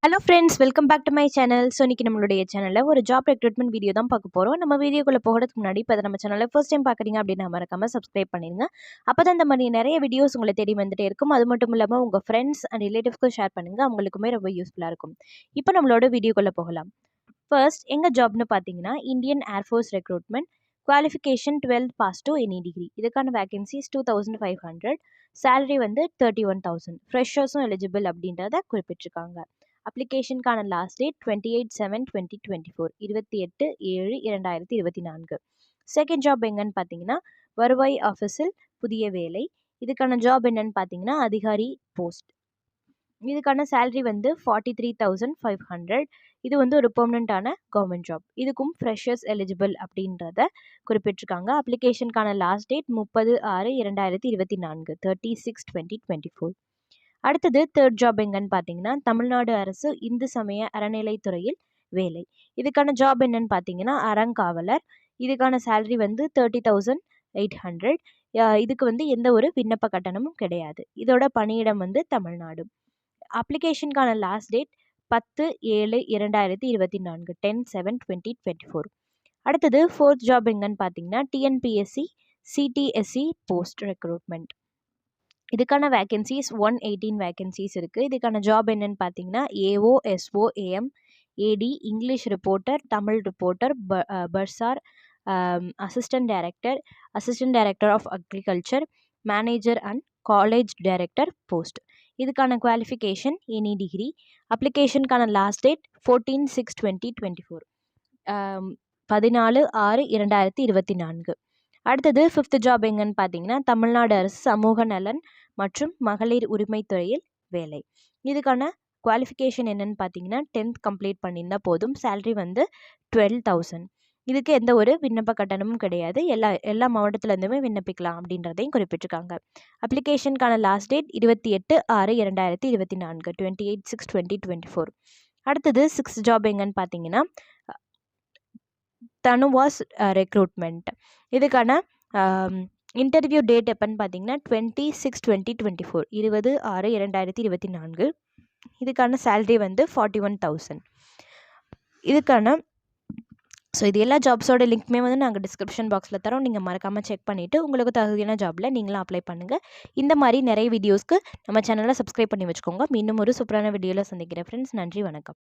Hello friends, welcome back to my channel. So இன்றைக்கி நம்மளுடைய சேனலில் ஒரு ஜாப் ரெக்ரூட்மெண்ட் வீடியோ தான் பார்க்க போகிறோம். நம்ம வீடியோக்குள்ளே போகிறதுக்கு முன்னாடி இப்போ நம்ம சேனலில் ஃபர்ஸ்ட் டைம் பார்க்குறீங்க அப்படின்னா மறக்காமல் சப்ஸ்கிரைப் பண்ணிடுங்க. அப்போ தான் இந்த மாதிரி நிறைய வீடியோஸ் உங்களை தேடி வந்துட்டே இருக்கும். அது மட்டும் இல்லாமல் உங்கள் ஃப்ரெண்ட்ஸ் அண்ட் ரிலேட்டிவ்ஸ்க்கும் ஷேர் பண்ணுங்கள், அவங்களுக்குமே ரொம்ப யூஸ்ஃபுல்லாக இருக்கும். இப்போ நம்மளோட வீடியோக்குள்ளே போகலாம். ஃபர்ஸ்ட் எங்கள் ஜாப்னு பார்த்தீங்கன்னா Indian Air Force recruitment. Qualification 12 pass to any degree. இதுக்கான வேகன்சிஸ் 2500. சேலரி வந்து 31,000. ஃப்ரெஷர்ஸும் எலிஜிபிள் அப்படின்றத குறிப்பிட்டிருக்காங்க. அப்ளிகேஷனுக்கான லாஸ்ட் டேட் 28/7/2024, 28/7/2024. செகண்ட் ஜாப் எங்கன்னு பார்த்தீங்கன்னா வருவாய் ஆஃபீஸில் புதிய வேலை. இதுக்கான ஜாப் என்னன்னு பார்த்தீங்கன்னா அதிகாரி போஸ்ட். இதுக்கான சேலரி வந்து 43,500. இது வந்து ஒரு பெர்மனண்டான கவர்மெண்ட் ஜாப். இதுக்கும் ஃப்ரெஷர்ஸ் எலிஜிபிள் அப்படின்றத குறிப்பிட்டிருக்காங்க. அப்ளிகேஷனுக்கான லாஸ்ட் டேட் 30/6/2024, 36/2024. அடுத்தது தேர்ட் ஜாப் எங்கன்னு பார்த்தீங்கன்னா தமிழ்நாடு அரசு இந்து சமய அறநிலைத்துறையில் வேலை. இதுக்கான ஜாப் என்னன்னு பார்த்தீங்கன்னா அறங்காவலர். இதுக்கான சேலரி வந்து 30,800. இதுக்கு வந்து எந்த ஒரு விண்ணப்ப கட்டணமும் கிடையாது. இதோட பணியிடம் வந்து தமிழ்நாடு. அப்ளிகேஷனுக்கான last date 10/7/2024, 10/7/2024. அடுத்தது ஃபோர்த் ஜாப் எங்கன்னு பார்த்தீங்கன்னா டிஎன்பிஎஸ்சி சிடிஎஸ்சி போஸ்ட் ரெக்ரூட்மெண்ட். இதுக்கான வேகன்சிஸ் 118 வேகன்சிஸ் இருக்குது. இதுக்கான ஜாப் என்னன்னு பார்த்தீங்கன்னா AO SO AM AD English reporter, Tamil reporter, bursar, assistant director of agriculture, manager and college director post. இதுக்கான குவாலிஃபிகேஷன் எனி டிகிரி. அப்ளிகேஷனுக்கான லாஸ்ட் டேட் 14/6/2024, 14/6/2024. அடுத்தது ஃபிஃப்த் ஜாப் எங்கன்னு பார்த்தீங்கன்னா தமிழ்நாடு அரசு சமூக நலன் மற்றும் மகளிர் உரிமைத்துறையில் வேலை. இதுக்கான குவாலிஃபிகேஷன் என்னன்னு பார்த்தீங்கன்னா 10th கம்ப்ளீட் பண்ணியிருந்தால் போதும். சேலரி வந்து 12,000. இதுக்கு எந்த ஒரு விண்ணப்ப கட்டணமும் கிடையாது. எல்லா மாவட்டத்துலேருந்துமே விண்ணப்பிக்கலாம் அப்படின்றதையும் குறிப்பிட்டிருக்காங்க. அப்ளிகேஷனுக்கான லாஸ்ட் டேட் 28/6/2024, 28/6/2024. அடுத்தது சிக்ஸ்த் ஜாப் எங்கன்னு பார்த்தீங்கன்னா தனுவாஸ் ரெக்ரூட்மெண்ட். இதுக்கான இன்டர்வியூ டேட் எப்போன்னு பார்த்தீங்கன்னா 26/2024, 20/6/2024. இதுக்கான சேலரி வந்து 41,000. இதுக்கான இது எல்லா ஜாப்ஸோட லிங்க்குமே வந்து நாங்கள் டிஸ்கிரிப்ஷன் பாக்ஸில் தரோம். நீங்கள் மறக்காமல் செக் பண்ணிவிட்டு உங்களுக்கு தகுதியான ஜாபில் நீங்களும் அப்ளை பண்ணுங்கள். இந்த மாதிரி நிறைய வீடியோஸ்க்கு நம்ம சேனலை சப்ஸ்கிரைப் பண்ணி வச்சுக்கோங்க. மீண்டும் ஒரு சூப்பரான வீடியோவில் சந்திக்கிறேன் ஃப்ரெண்ட்ஸ். நன்றி, வணக்கம்.